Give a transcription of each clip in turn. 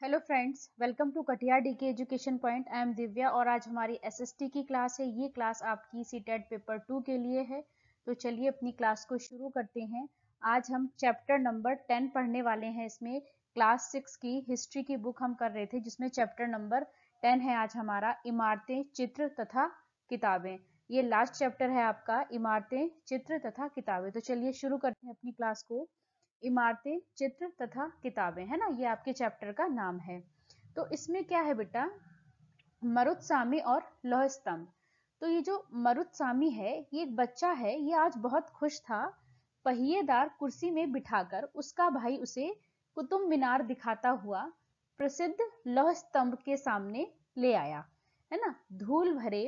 Hello friends, welcome to Katihar DK education point. I am Divya और आज हमारी एसएसटी की क्लास है। ये क्लास आपकी सीटेट पेपर 2 के लिए है। तो चलिए अपनी क्लास को शुरू करते हैं। आज हम चैप्टर नंबर 10 पढ़ने वाले हैं। इसमें क्लास 6 की हिस्ट्री की बुक हम कर रहे थे, जिसमें चैप्टर नंबर 10 है आज हमारा, इमारतें, चित्र तथा किताबें। ये लास्ट चैप्टर है आपका, इमारतें, चित्र तथा किताबें। तो चलिए शुरू करते हैं अपनी क्लास को। इमारतें, चित्र तथा किताबें, है ना, ये आपके चैप्टर का नाम है। तो इसमें क्या है बेटा, मरुत्सामी और लौह स्तंभ। तो ये जो मरुत्सामी है, ये एक बच्चा है, ये आज बहुत खुश था। पहिएदार कुर्सी में बिठाकर उसका भाई उसे कुतुब मीनार दिखाता हुआ प्रसिद्ध लौह स्तंभ के सामने ले आया, है ना। धूल भरे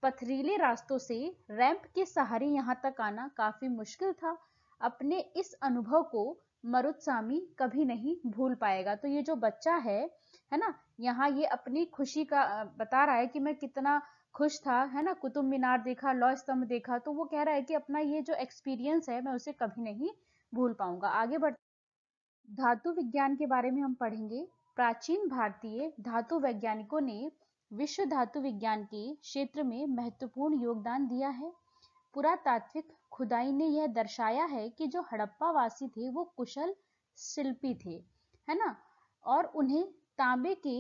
पथरीले रास्तों से रैंप के सहारे यहाँ तक आना काफी मुश्किल था। अपने इस अनुभव को मरुत्सामी कभी नहीं भूल पाएगा। तो ये जो बच्चा है ना, यहाँ ये अपनी खुशी का बता रहा है कि मैं कितना खुश था, है ना, कुतुब मीनार देखा, लौह स्तंभ देखा। तो वो कह रहा है कि अपना ये जो एक्सपीरियंस है मैं उसे कभी नहीं भूल पाऊंगा। आगे बढ़, धातु विज्ञान के बारे में हम पढ़ेंगे। प्राचीन भारतीय धातु वैज्ञानिकों ने विश्व धातु विज्ञान के क्षेत्र में महत्वपूर्ण योगदान दिया है। पुरातात्विक खुदाई ने यह दर्शाया है कि जो हड़प्पा वासी थे वो कुशल शिल्पी थे, है ना, और उन्हें तांबे के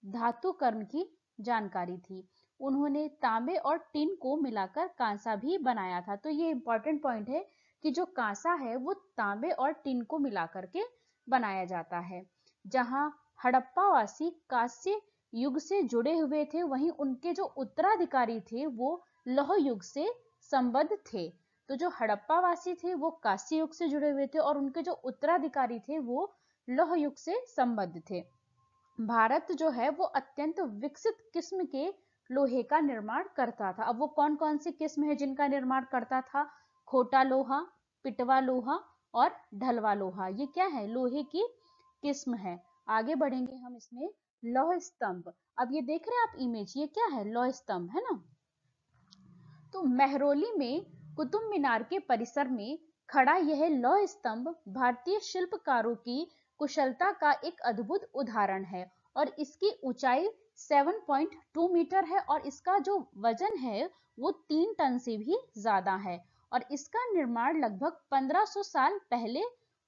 धातु कर्म की जानकारी थी। उन्होंने तांबे और टिन को मिलाकर कांसा भी बनाया था। तो ये इंपॉर्टेंट पॉइंट है कि जो कांसा है वो तांबे और टिन को मिलाकर के बनाया जाता है। जहां हड़प्पावासी कांस्य युग से जुड़े हुए थे, वहीं उनके जो उत्तराधिकारी थे वो लौह युग से संबद्ध थे। तो जो हड़प्पावासी थे वो कांस्य युग से जुड़े हुए थे और उनके जो उत्तराधिकारी थे वो लौह युग से संबद्ध थे। भारत जो है वो अत्यंत विकसित किस्म के लोहे का निर्माण करता था। अब वो कौन कौन सी किस्म है जिनका निर्माण करता था? खोटा लोहा, पिटवा लोहा और ढलवा लोहा, ये क्या है, लोहे की किस्म है। आगे बढ़ेंगे हम इसमें, लौह स्तंभ। अब ये देख रहे हैं आप इमेज, ये क्या है, लौह स्तंभ, है ना। तो मेहरौली में कुतुब मीनार के परिसर में खड़ा यह लौह स्तंभ भारतीय शिल्पकारों की कुशलता का एक अद्भुत उदाहरण है और इसकी ऊंचाई 7.2 मीटर है और इसका जो वजन है वो 3 टन से भी ज्यादा है और इसका निर्माण लगभग 1500 साल पहले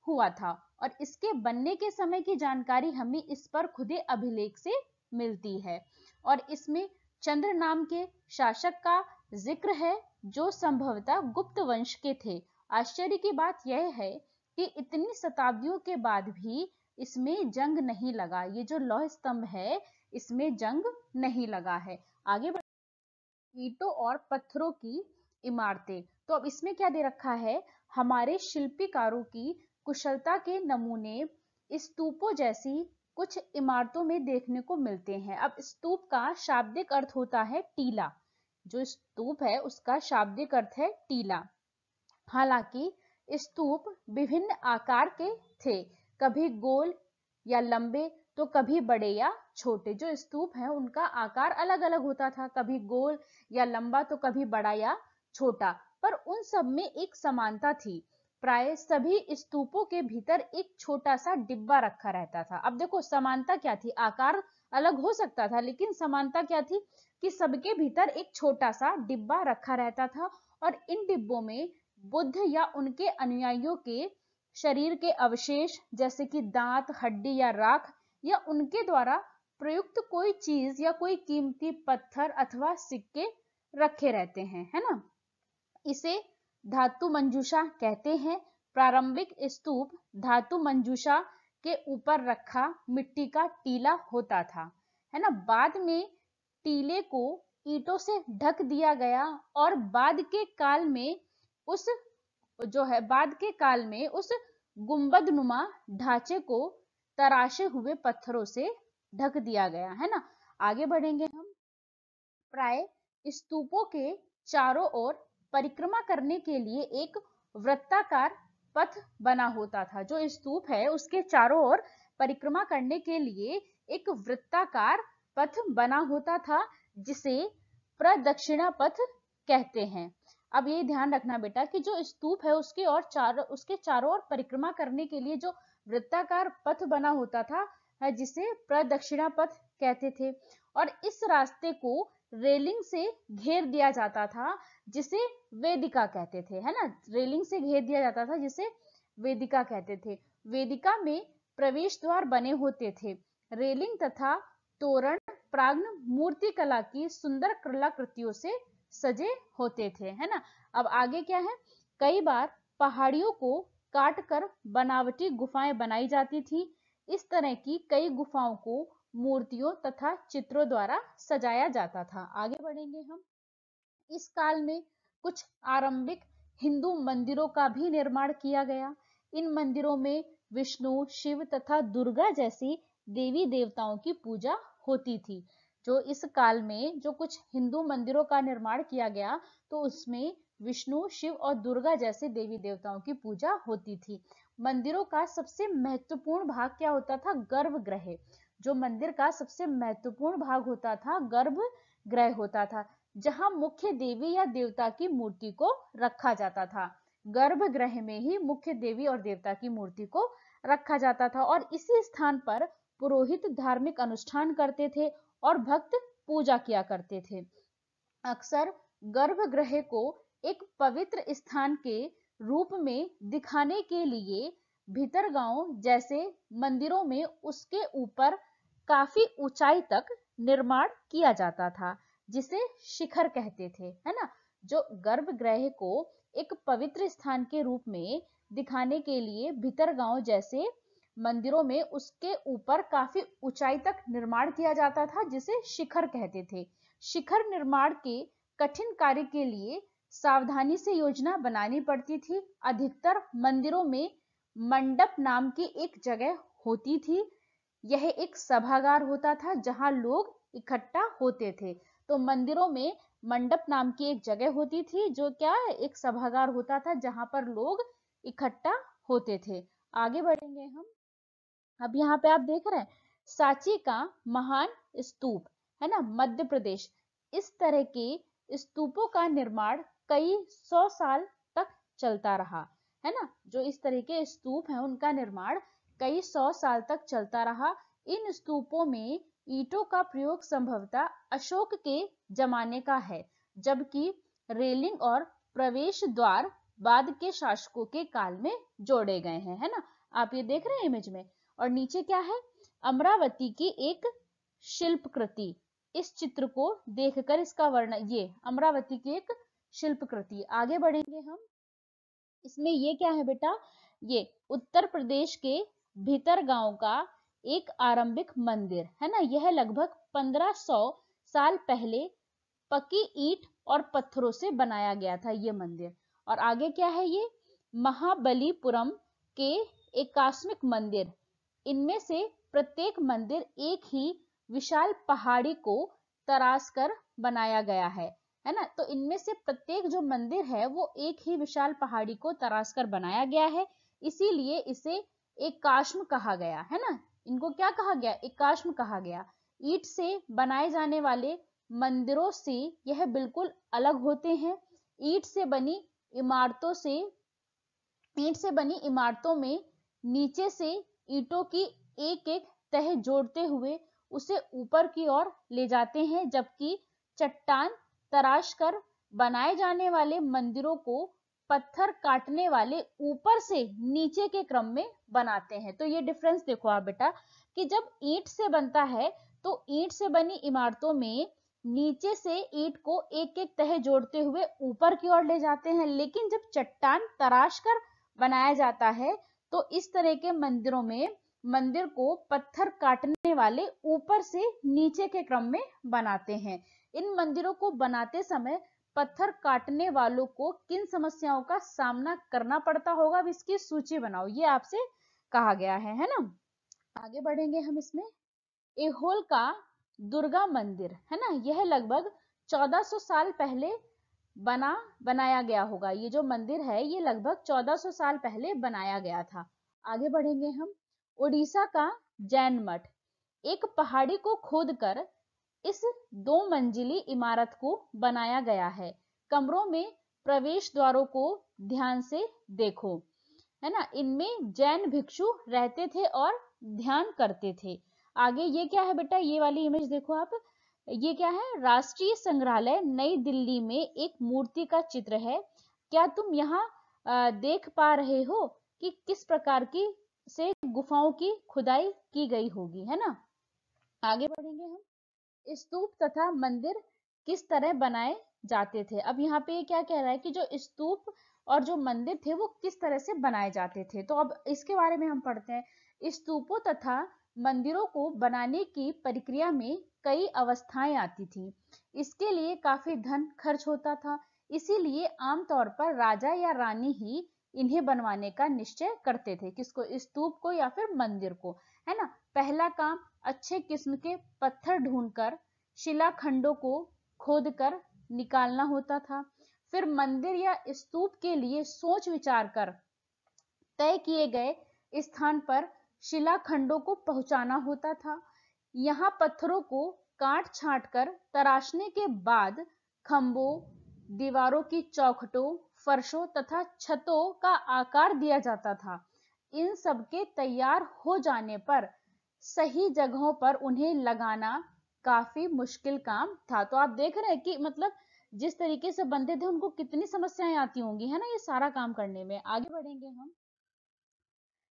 हुआ था और इसके बनने के समय की जानकारी हमें इस पर खुदे अभिलेख से मिलती है और इसमें चंद्र नाम के शासक का जिक्र है जो संभवतः गुप्त वंश के थे। आश्चर्य की बात यह है कि इतनी शताब्दियों के बाद भी इसमें जंग नहीं लगा। ये जो लौह स्तंभ है इसमें जंग नहीं लगा है। आगे बढ़, ईंटों और पत्थरों की इमारतें। तो अब इसमें क्या दे रखा है, हमारे शिल्पीकारों की कुशलता के नमूने स्तूपों जैसी कुछ इमारतों में देखने को मिलते हैं। अब स्तूप का शाब्दिक अर्थ होता है टीला। जो स्तूप है उसका शाब्दिक अर्थ है टीला। हालांकि स्तूप विभिन्न आकार के थे, कभी गोल या लंबे तो कभी बड़े या छोटे। जो स्तूप है उनका आकार अलग अलग होता था, कभी गोल या लंबा तो कभी बड़ा या छोटा, पर उन सब में एक समानता थी। प्राय सभी स्तूपों के भीतर एक छोटा सा डिब्बा रखा रहता था। अब देखो समानता क्या थी, आकार अलग हो सकता था लेकिन समानता क्या थी कि सबके भीतर एक छोटा सा डिब्बा रखा रहता था और इन डिब्बों में बुद्ध या उनके अनुयायियों के शरीर के अवशेष जैसे कि दांत, हड्डी या राख या उनके द्वारा प्रयुक्त कोई चीज या कोई कीमती पत्थर अथवा सिक्के रखे रहते हैं, है ना। इसे धातु मंजूषा कहते हैं। प्रारंभिक स्तूप धातु मंजूषा के ऊपर रखा मिट्टी का टीला होता था, है ना। बाद में टीले को ईंटों से ढक दिया गया और बाद के काल में उस गुंबदनुमा ढांचे को तराशे हुए पत्थरों से ढक दिया गया, है ना। आगे बढ़ेंगे हम। प्राय स्तूपों के चारों ओर परिक्रमा करने के लिए एक वृत्ताकार पथ बना होता था। जो स्तूप है उसके चारों ओर परिक्रमा करने के लिए एक वृत्ताकार पथ बना होता था जिसे प्रदक्षिणा पथ कहते हैं। अब ये ध्यान रखना बेटा कि जो स्तूप है उसके चारों ओर परिक्रमा करने के लिए जो वृत्ताकार पथ बना होता था, है जिसे प्रदक्षिणा पथ कहते थे। और इस रास्ते को रेलिंग से घेर दिया जाता था जिसे वेदिका कहते थे, है ना। रेलिंग से घेर दिया जाता था जिसे वेदिका कहते थे। वेदिका में प्रवेश द्वार बने होते थे। रेलिंग तथा तोरण प्रांगण मूर्ति कला की सुंदर कलाकृतियों से सजे होते थे, है ना। अब आगे क्या है, कई बार पहाड़ियों को काट कर बनावटी गुफाएं बनाई जाती थी। इस तरह की कई गुफाओं को मूर्तियों तथा चित्रों द्वारा सजाया जाता था। आगे बढ़ेंगे हम। इस काल में कुछ आरंभिक हिंदू मंदिरों का भी निर्माण किया गया। इन मंदिरों में विष्णु, शिव तथा दुर्गा जैसी देवी देवताओं की पूजा होती थी। जो इस काल में जो कुछ हिंदू मंदिरों का निर्माण किया गया, तो उसमें विष्णु, शिव और दुर्गा जैसे देवी देवताओं की पूजा होती थी। मंदिरों का सबसे महत्वपूर्ण भाग क्या होता था, गर्भगृह। जो मंदिर का सबसे महत्वपूर्ण भाग होता था, गर्भगृह होता था, जहां मुख्य देवी या देवता की मूर्ति को रखा जाता था। गर्भगृह में ही मुख्य देवी और देवता की मूर्ति को रखा जाता था और इसी स्थान पर पुरोहित धार्मिक अनुष्ठान करते थे और भक्त पूजा किया करते थे। अक्सर गर्भगृह को एक पवित्र स्थान के रूप में दिखाने के लिए भीतरगांव जैसे मंदिरों में उसके ऊपर काफी ऊंचाई तक निर्माण किया जाता था, जिसे शिखर कहते थे, है ना। जो गर्भगृह को एक पवित्र स्थान के रूप में दिखाने के लिए भीतरगांव जैसे मंदिरों में उसके ऊपर काफी ऊंचाई तक निर्माण किया जाता था, जिसे शिखर कहते थे। शिखर निर्माण के कठिन कार्य के लिए सावधानी से योजना बनानी पड़ती थी। अधिकतर मंदिरों में मंडप नाम की एक जगह होती थी। यह एक सभागार होता था जहां लोग इकट्ठा होते थे। तो मंदिरों में मंडप नाम की एक जगह होती थी, जो क्या एक सभागार होता था जहां पर लोग इकट्ठा होते थे। आगे बढ़ेंगे हम। अब यहाँ पे आप देख रहे हैं सांची का महान स्तूप, है ना, मध्य प्रदेश। इस तरह के स्तूपों का निर्माण कई 100 साल तक चलता रहा, है ना। जो इस तरह के स्तूप हैं उनका निर्माण कई 100 साल तक चलता रहा। इन स्तूपों में ईंटों का प्रयोग संभवतः अशोक के जमाने का है, जबकि रेलिंग और प्रवेश द्वार बाद के शासकों के काल में जोड़े गए हैं, है ना। आप ये देख रहे हैं इमेज में। और नीचे क्या है, अमरावती की एक शिल्प कृति। इस चित्र को देखकर इसका वर्णन, ये अमरावती की एक शिल्प कृति। आगे बढ़ेंगे हम। इसमें ये क्या है बेटा, ये उत्तर प्रदेश के भीतरगांव का एक आरंभिक मंदिर, है ना। यह लगभग 1500 साल पहले पकी ईंट और पत्थरों से बनाया गया था ये मंदिर। और आगे क्या है, ये महाबलीपुरम के एकाश्मिक मंदिर। इनमें से प्रत्येक मंदिर एक ही विशाल पहाड़ी को तराश कर बनाया गया है ना। तो इनमें से प्रत्येक जो मंदिर है वो एक ही विशाल पहाड़ी को तराश कर बनाया गया है, इसीलिए इसे एकाश्म कहा गया, है ना। इनको क्या कहा गया, एकाश्म कहा गया। ईंट से बनाए जाने वाले मंदिरों से यह बिल्कुल अलग होते हैं। ईंट से बनी इमारतों में नीचे से ईंटों की एक एक तह जोड़ते हुए उसे ऊपर की ओर ले जाते हैं, जबकि चट्टान तराश कर बनाए जाने वाले मंदिरों को पत्थर काटने वाले ऊपर से नीचे के क्रम में बनाते हैं। तो ये डिफरेंस देखो आप बेटा, कि जब ईंट से बनता है तो ईंट से बनी इमारतों में नीचे से ईंट को एक एक तह जोड़ते हुए ऊपर की ओर ले जाते हैं, लेकिन जब चट्टान तराश कर बनाया जाता है तो इस तरह के मंदिरों में मंदिर को पत्थर काटने वाले ऊपर से नीचे के क्रम में बनाते हैं। इन मंदिरों को बनाते समय पत्थर काटने वालों को किन समस्याओं का सामना करना पड़ता होगा, अब इसकी सूची बनाओ, ये आपसे कहा गया है ना। आगे बढ़ेंगे हम। इसमें ऐहोल का दुर्गा मंदिर, है ना, यह लगभग 1400 साल पहले बनाया गया होगा। ये जो मंदिर है ये लगभग 1400 साल पहले बनाया गया था। आगे बढ़ेंगे हम। उड़ीसा का जैन मठ, एक पहाड़ी को खोदकर इस 2 मंजिली इमारत को बनाया गया है। कमरों में प्रवेश द्वारों को ध्यान से देखो, है ना। इनमें जैन भिक्षु रहते थे और ध्यान करते थे। आगे ये क्या है बेटा, ये वाली इमेज देखो आप, ये क्या है, राष्ट्रीय संग्रहालय नई दिल्ली में एक मूर्ति का चित्र है। क्या तुम यहाँ देख पा रहे हो कि किस प्रकार की से गुफाओं की खुदाई की गई होगी, है ना। आगे बढ़ेंगे हम, स्तूप तथा मंदिर किस तरह बनाए जाते थे। अब यहाँ पे क्या कह रहा है कि जो स्तूप और जो मंदिर थे वो किस तरह से बनाए जाते थे, तो अब इसके बारे में हम पढ़ते हैं। स्तूपों तथा मंदिरों को बनाने की प्रक्रिया में कई अवस्थाएं आती थी। इसके लिए काफी धन खर्च होता था, इसीलिए आमतौर पर राजा या रानी ही इन्हें बनवाने का निश्चय करते थे। किसको, स्तूप को या फिर मंदिर को, है ना। पहला काम अच्छे किस्म के पत्थर ढूंढकर शिलाखंडों को खोदकर निकालना होता था। फिर मंदिर या स्तूप के लिए सोच विचार कर तय किए गए स्थान पर शिलाखंडों को पहुंचाना होता था। यहाँ पत्थरों को काट छांट कर तराशने के बाद खंभों, दीवारों की चौखटों, फर्शों तथा छतों का आकार दिया जाता था। इन सब के तैयार हो जाने पर सही जगहों पर उन्हें लगाना काफी मुश्किल काम था। तो आप देख रहे हैं कि मतलब जिस तरीके से बनते थे उनको कितनी समस्याएं आती होंगी, है ना, ये सारा काम करने में। आगे बढ़ेंगे हम,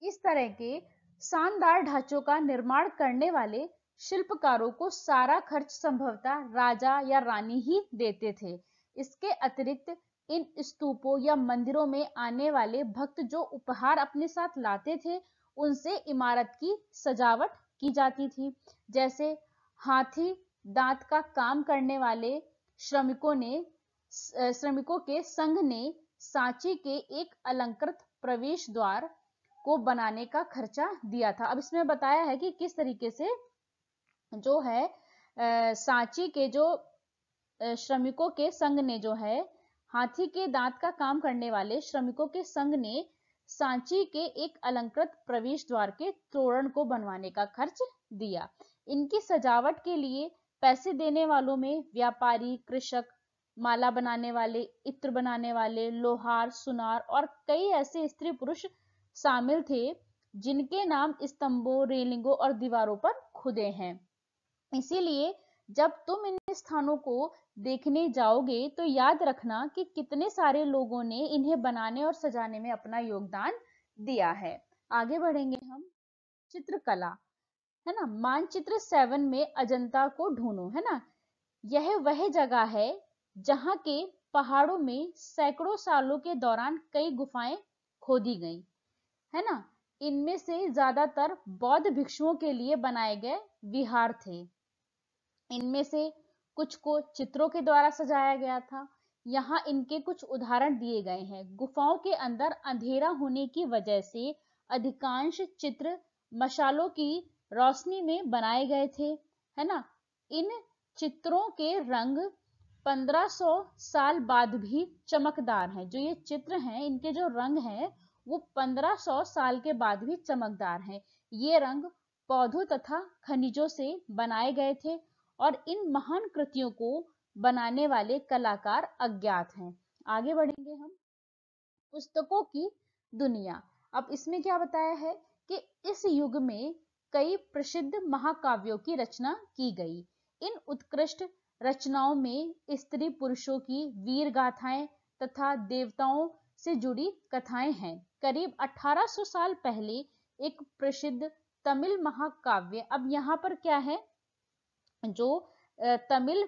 इस तरह के शानदार ढांचों का निर्माण करने वाले शिल्पकारों को सारा खर्च संभवतः राजा या रानी ही देते थे। इसके अतिरिक्त इन स्तूपों या मंदिरों में आने वाले भक्त जो उपहार अपने साथ लाते थे, उनसे इमारत की सजावट की जाती थी। जैसे हाथी दांत का काम करने वाले श्रमिकों के संघ ने सांची के एक अलंकृत प्रवेश द्वार को बनाने का खर्चा दिया था। अब इसमें बताया है कि किस तरीके से जो है सांची के जो श्रमिकों के संघ ने जो है हाथी के दांत का काम करने वाले श्रमिकों के संघ ने सांची के एक अलंकृत प्रवेश द्वार के तोरण को बनवाने का खर्च दिया। इनकी सजावट के लिए पैसे देने वालों में व्यापारी, कृषक, माला बनाने वाले, इत्र बनाने वाले, लोहार, सुनार और कई ऐसे स्त्री पुरुष शामिल थे जिनके नाम स्तंभों, रेलिंगों और दीवारों पर खुदे हैं। इसीलिए जब तुम इन स्थानों को देखने जाओगे तो याद रखना कि कितने सारे लोगों ने इन्हें बनाने और सजाने में अपना योगदान दिया है। आगे बढ़ेंगे हम, चित्रकला, है ना। मानचित्र 7 में अजंता को ढूंढो, है ना। यह वह जगह है जहां के पहाड़ों में सैकड़ों सालों के दौरान कई गुफाएं खोदी गई, है ना। इनमें से ज्यादातर बौद्ध भिक्षुओं के लिए बनाए गए विहार थे। इनमें से कुछ को चित्रों के द्वारा सजाया गया था। यहाँ इनके कुछ उदाहरण दिए गए हैं। गुफाओं के अंदर अंधेरा होने की वजह से अधिकांश चित्र मशालों की रोशनी में बनाए गए थे, है ना। इन चित्रों के रंग 1500 साल बाद भी चमकदार हैं। जो ये चित्र हैं इनके जो रंग हैं वो 1500 साल के बाद भी चमकदार हैं। ये रंग पौधों तथा खनिजों से बनाए गए थे और इन महान कृतियों को बनाने वाले कलाकार अज्ञात हैं। आगे बढ़ेंगे हम, पुस्तकों की दुनिया। अब इसमें क्या बताया है कि इस युग में कई प्रसिद्ध महाकाव्यों की रचना की गई। इन उत्कृष्ट रचनाओं में स्त्री पुरुषों की वीर गाथाएं तथा देवताओं से जुड़ी कथाएं हैं। करीब 1800 साल पहले एक प्रसिद्ध तमिल महाकाव्य, अब यहाँ पर क्या है, जो तमिल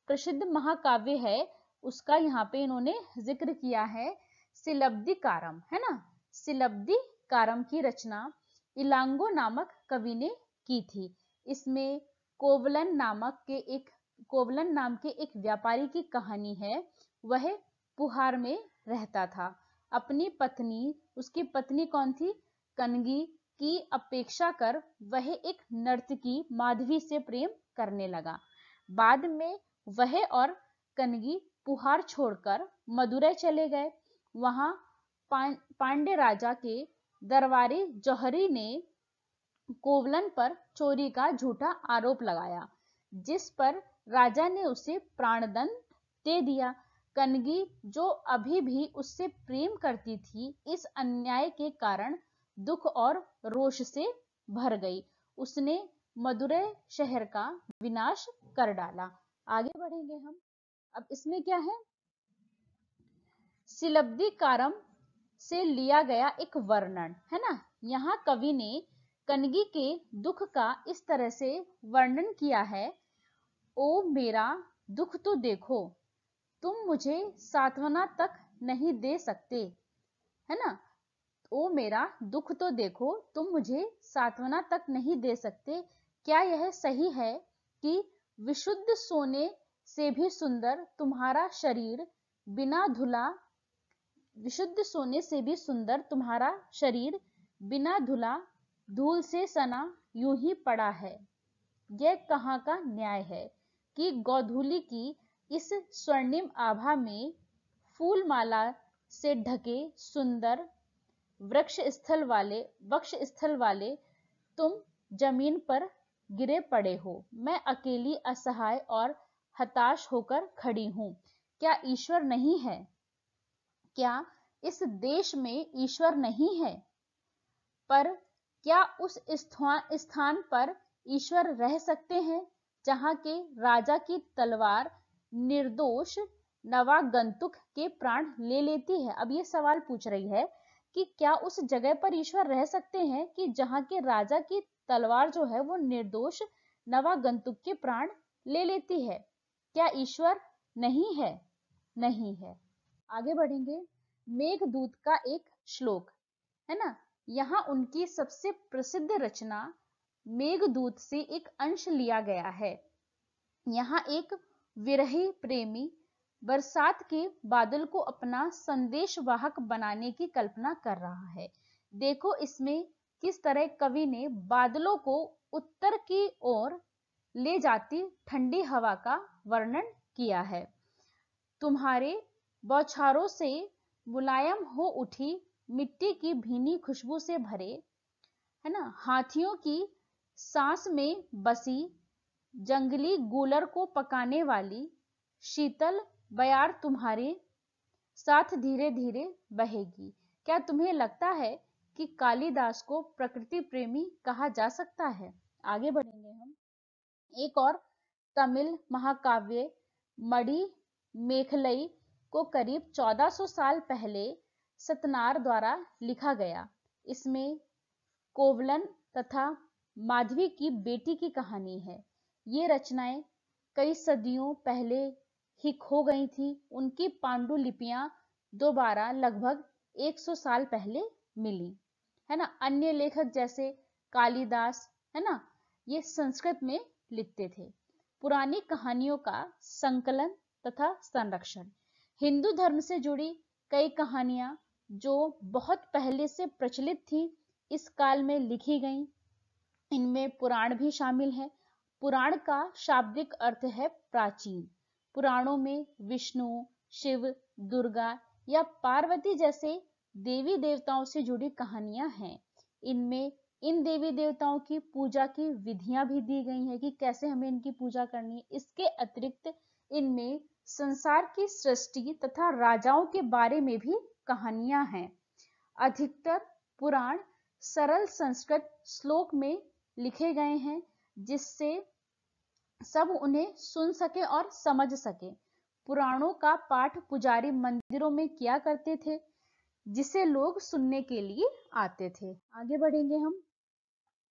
प्रसिद्ध महाकाव्य है उसका यहाँ पे इन्होंने जिक्र किया है, सिलब्धिकारम, है ना। सिलब्धिकारम की रचना इलांगो नामक कवि ने की थी। इसमें कोवलन नाम के एक व्यापारी की कहानी है। वह पुहार में रहता था। अपनी पत्नी, उसकी पत्नी कौन थी, कनगी की अपेक्षा कर वह एक नर्तकी माधवी से प्रेम करने लगा। बाद में वह और कनगी पुहार छोड़कर मदुरै चले गए। वहां पांड्य राजा के दरबारी जौहरी ने कोवलन पर चोरी का झूठा आरोप लगाया, जिस पर राजा ने उसे प्राणदंड दे दिया। कनगी, जो अभी भी उससे प्रेम करती थी, इस अन्याय के कारण दुख और रोष से भर गई। उसने मदुरै शहर का विनाश कर डाला। आगे बढ़ेंगे हम। अब इसमें क्या है, सिलब्धिकारम से लिया गया एक वर्णन है ना। यहाँ कवि ने कनगी के दुख का इस तरह से वर्णन किया है, ओ मेरा दुख तो देखो, तुम मुझे सांत्वना तक नहीं दे सकते, है ना। ओ मेरा दुख तो देखो, तुम मुझे सांत्वना तक नहीं दे सकते। क्या यह सही है कि विशुद्ध सोने से भी सुंदर तुम्हारा शरीर बिना धुला विशुद्ध सोने से भी सुंदर तुम्हारा शरीर बिना धुला धूल से सना यूं ही पड़ा है। यह कहाँ का न्याय है कि गोधूली की इस स्वर्णिम आभा में फूलमाला से ढके सुंदर वृक्ष स्थल वाले तुम जमीन पर गिरे पड़े हो। मैं अकेली असहाय और हताश होकर खड़ी हूँ। क्या ईश्वर नहीं है? क्या इस देश में ईश्वर नहीं है? पर क्या उस स्थान पर ईश्वर रह सकते हैं जहाँ के राजा की तलवार निर्दोष नवागंतुक के प्राण ले लेती है? अब ये सवाल पूछ रही है कि क्या उस जगह पर ईश्वर रह सकते हैं कि जहाँ के राजा की तलवार जो है वो निर्दोष नवागंतुक के प्राण ले लेती है। क्या ईश्वर नहीं है? नहीं है। आगे बढ़ेंगे। मेघदूत का एक श्लोक है ना। यहाँ उनकी सबसे प्रसिद्ध रचना मेघदूत से एक अंश लिया गया है। यहाँ एक विरही प्रेमी बरसात के बादल को अपना संदेशवाहक बनाने की कल्पना कर रहा है। देखो इसमें किस तरह कवि ने बादलों को उत्तर की ओर ले जाती ठंडी हवा का वर्णन किया है। तुम्हारे बौछारों से मुलायम हो उठी मिट्टी की भीनी खुशबू से भरे, है ना, हाथियों की सांस में बसी जंगली गूलर को पकाने वाली शीतल बयार तुम्हारे साथ धीरे धीरे बहेगी। क्या तुम्हें लगता है कि कालिदास को प्रकृति प्रेमी कहा जा सकता है? आगे बढ़ेंगे हम। एक और तमिल महाकाव्य मणि मेखलई को करीब 1400 साल पहले सतनार द्वारा लिखा गया। इसमें कोवलन तथा माधवी की बेटी की कहानी है। ये रचनाएं कई सदियों पहले ही खो गई थी। उनकी पांडुलिपियां दोबारा लगभग 100 साल पहले मिली, है ना। अन्य लेखक जैसे कालिदास, है ना, ये संस्कृत में लिखते थे। पुरानी कहानियों का संकलन तथा संरक्षण। हिंदू धर्म से जुड़ी कई कहानियां जो बहुत पहले से प्रचलित थी इस काल में लिखी गईं। इनमें पुराण भी शामिल है। पुराण का शाब्दिक अर्थ है प्राचीन। पुराणों में विष्णु, शिव, दुर्गा या पार्वती जैसे देवी देवताओं से जुड़ी कहानियां हैं। इनमें इन देवी देवताओं की पूजा की विधियां भी दी गई हैं कि कैसे हमें इनकी पूजा करनी है। इसके अतिरिक्त इनमें संसार की सृष्टि तथा राजाओं के बारे में भी कहानियां हैं। अधिकतर पुराण सरल संस्कृत श्लोक में लिखे गए हैं जिससे सब उन्हें सुन सके और समझ सके। पुराणों का पाठ पुजारी मंदिरों में किया करते थे जिसे लोग सुनने के लिए आते थे। आगे बढ़ेंगे हम।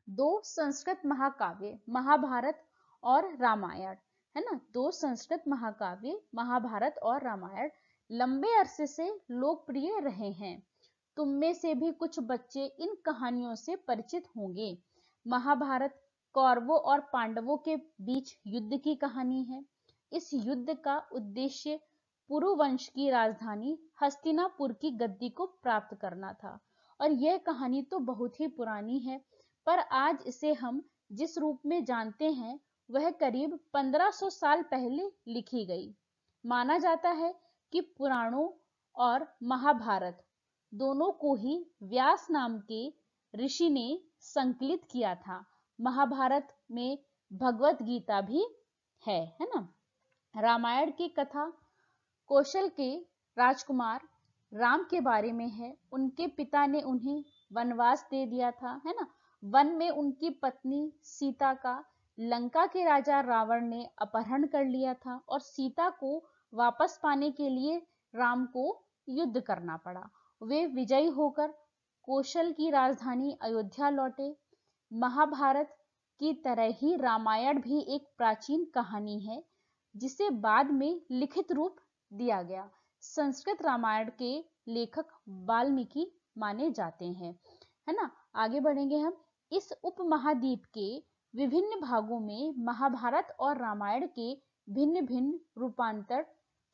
दो संस्कृत महाकाव्य महाभारत और रामायण, है ना। दो संस्कृत महाकाव्य महाभारत और रामायण लंबे अरसे से लोकप्रिय रहे हैं। तुम में से भी कुछ बच्चे इन कहानियों से परिचित होंगे। महाभारत कौरवों और पांडवों के बीच युद्ध की कहानी है। इस युद्ध का उद्देश्य पुरुवंश की राजधानी हस्तिनापुर की गद्दी को प्राप्त करना था। और यह कहानी तो बहुत ही पुरानी है, पर आज इसे हम जिस रूप में जानते हैं वह करीब 1500 साल पहले लिखी गई। माना जाता है कि पुराणों और महाभारत दोनों को ही व्यास नाम के ऋषि ने संकलित किया था। महाभारत में भगवत गीता भी है ना। रामायण की कथा कौशल के राजकुमार राम के बारे में है। उनके पिता ने उन्हें वनवास दे दिया था, है ना। वन में उनकी पत्नी सीता का लंका के राजा रावण ने अपहरण कर लिया था और सीता को वापस पाने के लिए राम को युद्ध करना पड़ा। वे विजयी होकर कौशल की राजधानी अयोध्या लौटे। महाभारत की तरह ही रामायण भी एक प्राचीन कहानी है जिसे बाद में लिखित रूप दिया गया। संस्कृत रामायण के लेखक वाल्मीकि माने जाते हैं, है ना। आगे बढ़ेंगे हम। इस उपमहाद्वीप के विभिन्न भागों में महाभारत और रामायण के भिन्न भिन्न रूपांतर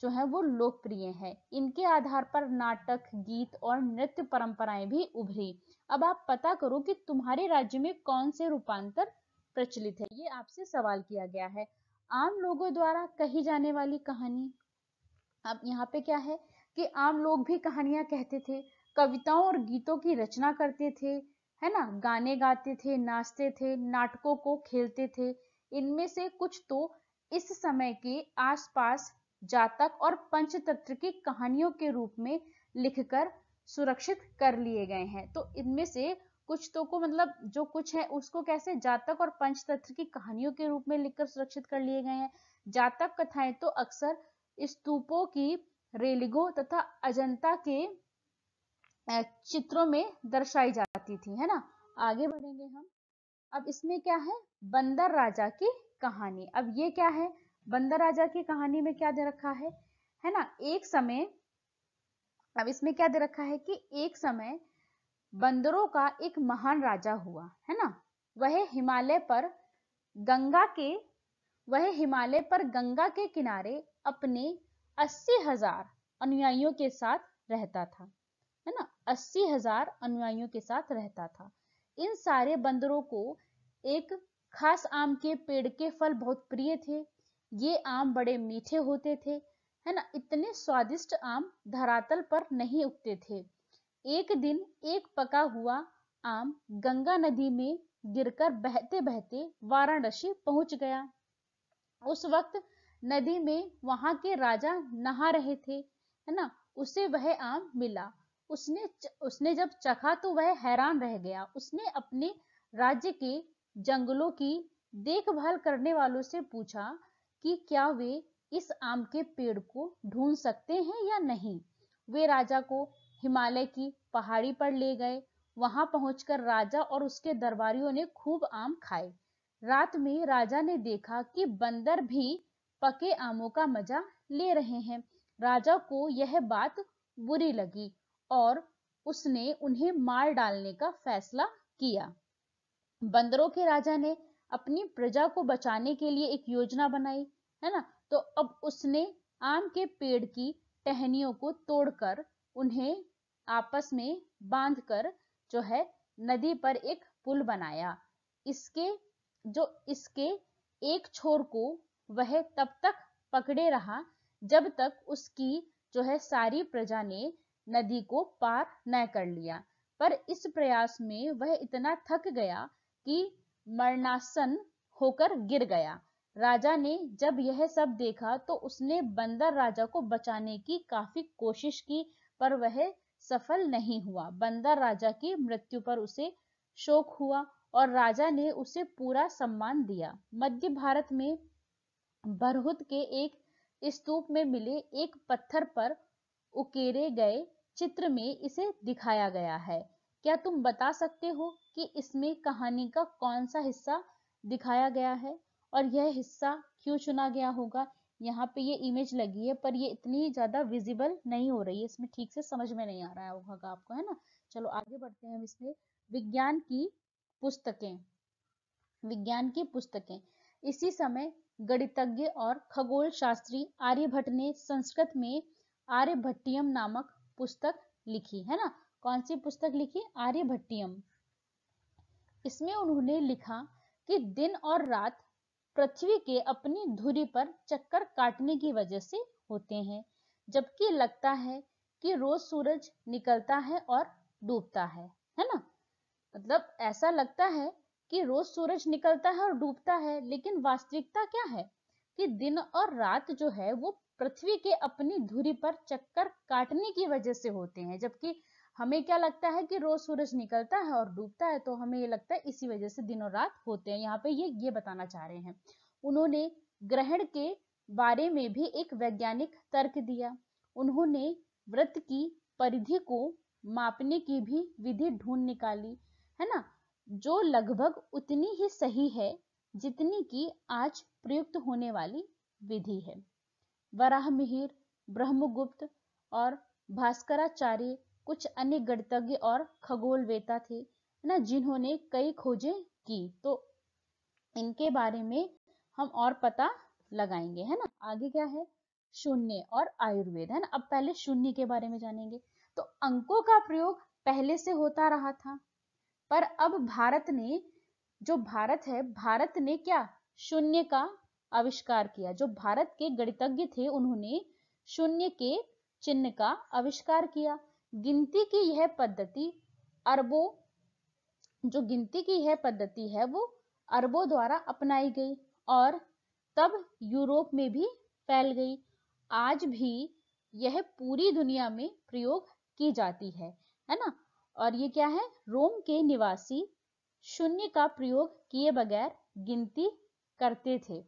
जो है वो लोकप्रिय है। इनके आधार पर नाटक, गीत और नृत्य परंपराएं भी उभरी। अब आप पता करो कि तुम्हारे राज्य में कौन से रूपांतर प्रचलित है, ये आपसे सवाल किया गया है। आम लोगों द्वारा कही जाने वाली कहानी। अब यहाँ पे क्या है कि आम लोग भी कहानियां कहते थे, कविताओं और गीतों की रचना करते थे, है ना, गाने गाते थे, नाचते थे, नाटकों को खेलते थे। इनमें से कुछ तो इस समय के आसपास जातक और पंचतंत्र की कहानियों के रूप में लिखकर सुरक्षित कर लिए गए हैं। तो इनमें से कुछ तो को मतलब जो कुछ है उसको कैसे जातक और पंचतंत्र की कहानियों के रूप में लिखकर सुरक्षित कर लिए गए हैं। जातक कथाएं तो अक्सर स्तूपों की रेलिंगों तथा अजंता के चित्रों में दर्शाई जाती थी, है ना। आगे बढ़ेंगे हम। अब इसमें क्या है, बंदर राजा की कहानी। अब ये क्या है, बंदर राजा की कहानी में क्या दे रखा है ना। एक समय, अब इसमें क्या दे रखा है कि एक समय बंदरों का एक महान राजा हुआ, है ना। वह हिमालय पर गंगा के किनारे अपने 80,000 अनुयायियों के साथ रहता था, है ना। 80,000 अनुयायियों के साथ रहता था। इन सारे बंदरों को एक खास आम के पेड़ के फल बहुत प्रिय थे। ये आम बड़े मीठे होते थे, है ना। इतने स्वादिष्ट आम धरातल पर नहीं उगते थे। एक दिन एक पका हुआ आम गंगा नदी में गिरकर बहते बहते वाराणसी पहुंच गया। उस वक्त नदी में वहां के राजा नहा रहे थे, है ना। उसे वह आम मिला। उसने जब चखा तो वह हैरान रह गया। उसने अपने राज्य के जंगलों की देखभाल करने वालों से पूछा कि क्या वे इस आम के पेड़ को ढूंढ सकते हैं या नहीं। वे राजा को हिमालय की पहाड़ी पर ले गए। वहां पहुंचकर राजा और उसके दरबारियों ने खूब आम खाए। रात में राजा ने देखा कि बंदर भी पके आमों का मजा ले रहे हैं। राजा को यह बात बुरी लगी और उसने उन्हें मार डालने का फैसला किया। बंदरों के राजा ने अपनी प्रजा को बचाने के लिए एक योजना बनाई, है ना। तो अब उसने आम के पेड़ की टहनियों को तोड़कर उन्हें आपस में बांधकर जो है नदी पर एक पुल बनाया। इसके एक छोर को वह तब तक पकड़े रहा जब तक उसकी जो है सारी प्रजा ने नदी को पार न कर लिया। पर इस प्रयास में वह इतना थक गया कि मरणासन होकर गिर गया। राजा ने जब यह सब देखा तो उसने बंदर राजा को बचाने की काफी कोशिश की, पर वह सफल नहीं हुआ। बंदर राजा की मृत्यु पर उसे शोक हुआ और राजा ने उसे पूरा सम्मान दिया। मध्य भारत में बरहुत के एक स्तूप में मिले एक पत्थर पर उकेरे गए चित्र में इसे दिखाया गया है। क्या तुम बता सकते हो कि इसमें कहानी का कौन सा हिस्सा दिखाया गया है और यह हिस्सा क्यों चुना गया होगा। यहाँ पे ये इमेज लगी है पर ये इतनी ज्यादा विजिबल नहीं हो रही है, इसमें ठीक से समझ में नहीं आ रहा होगा आपको, है ना। चलो आगे बढ़ते हैं हम इसमें। विज्ञान की पुस्तकें। विज्ञान की पुस्तकें। इसी समय गणितज्ञ और खगोल शास्त्री आर्यभट्ट ने संस्कृत में आर्यभट्टियम नामक पुस्तक लिखी, है ना। कौन सी पुस्तक लिखी, आर्यभट्टियम। इसमें उन्होंने लिखा कि दिन और रात पृथ्वी के अपनी धुरी पर चक्कर काटने की वजह से होते हैं, जबकि लगता है कि रोज सूरज निकलता है और डूबता है ना। मतलब ऐसा लगता है कि रोज सूरज निकलता है और डूबता है, लेकिन वास्तविकता क्या है कि दिन और रात जो है वो पृथ्वी के अपनी धुरी पर चक्कर काटने की वजह से होते हैं, जबकि हमें क्या लगता है कि रोज सूरज निकलता है और डूबता है, तो हमें ये लगता है इसी वजह से दिन और रात होते हैं। यहाँ पे ये बताना चाह रहे हैं। उन्होंने ग्रहण के बारे में भी एक वैज्ञानिक तर्क दिया। उन्होंने वृत्त की परिधि को मापने की भी विधि ढूंढ निकाली, है ना, जो लगभग उतनी ही सही है जितनी कि आज प्रयुक्त होने वाली विधि है। वराहमिहिर, ब्रह्मगुप्त और भास्कराचार्य कुछ अन्य गणितज्ञ और खगोलवेता थे, है ना, जिन्होंने कई खोजें की। तो इनके बारे में हम और पता लगाएंगे, है ना। आगे क्या है, शून्य और आयुर्वेद, है ना। अब पहले शून्य के बारे में जानेंगे। तो अंकों का प्रयोग पहले से होता रहा था, पर अब भारत ने, जो भारत है, भारत ने क्या शून्य का आविष्कार किया। जो भारत के गणितज्ञ थे उन्होंने शून्य के चिन्ह का आविष्कार किया। गिनती की यह पद्धति अरबों, जो गिनती की यह पद्धति है वो अरबों द्वारा अपनाई गई और तब यूरोप में भी फैल गई। आज भी यह पूरी दुनिया में प्रयोग की जाती है ना। और ये क्या है, रोम के निवासी शून्य का प्रयोग किए बगैर गिनती करते थे।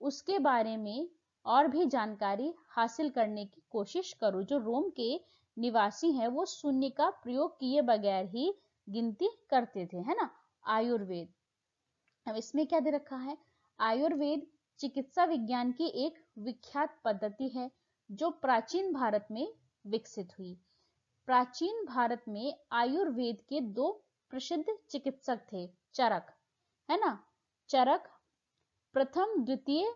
उसके बारे में और भी जानकारी हासिल करने की कोशिश करो। जो रोम के निवासी हैं वो शून्य का प्रयोग किए बगैर ही गिनती करते थे, है ना। आयुर्वेद, अब इसमें क्या दे रखा है, आयुर्वेद चिकित्सा विज्ञान की एक विख्यात पद्धति है जो प्राचीन भारत में विकसित हुई। प्राचीन भारत में आयुर्वेद के दो प्रसिद्ध चिकित्सक थे, चरक, है ना, चरक प्रथम द्वितीय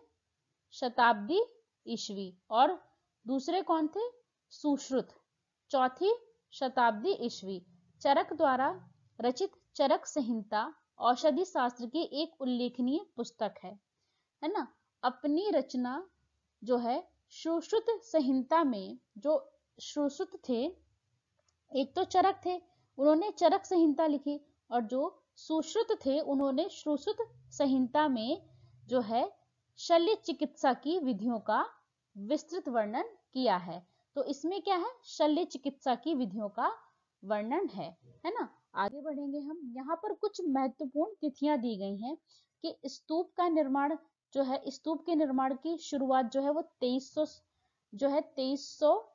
शताब्दी ईस्वी, और दूसरे कौन थे, सुश्रुत, चौथी शताब्दी ईस्वी। चरक द्वारा रचित चरक संहिता औषधि शास्त्र की एक उल्लेखनीय पुस्तक है ना। अपनी रचना जो है सुश्रुत संहिता में, जो सुश्रुत थे, एक तो चरक थे, उन्होंने चरक संहिता लिखी, और जो सुश्रुत थे उन्होंने सुश्रुत संहिता में जो है शल्य चिकित्सा की विधियों का विस्तृत वर्णन किया है। तो इसमें क्या है, शल्य चिकित्सा की विधियों का वर्णन है ना। आगे बढ़ेंगे हम। यहाँ पर कुछ महत्वपूर्ण तिथियां दी गई हैं कि स्तूप का निर्माण जो है, स्तूप के निर्माण की शुरुआत जो है वो 2300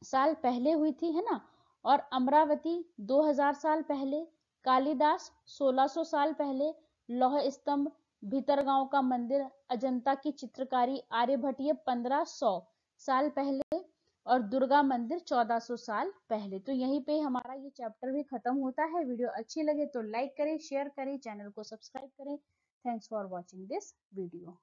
साल पहले हुई थी, है ना। और अमरावती 2000 साल पहले, कालिदास 1600 साल पहले, लौह स्तंभ, भीतरगांव का मंदिर, अजंता की चित्रकारी, आर्यभट्टीय 1500 साल पहले, और दुर्गा मंदिर 1400 साल पहले। तो यहीं पे हमारा ये चैप्टर भी खत्म होता है। वीडियो अच्छी लगे तो लाइक करें, शेयर करें, चैनल को सब्सक्राइब करें। Thanks for watching this video.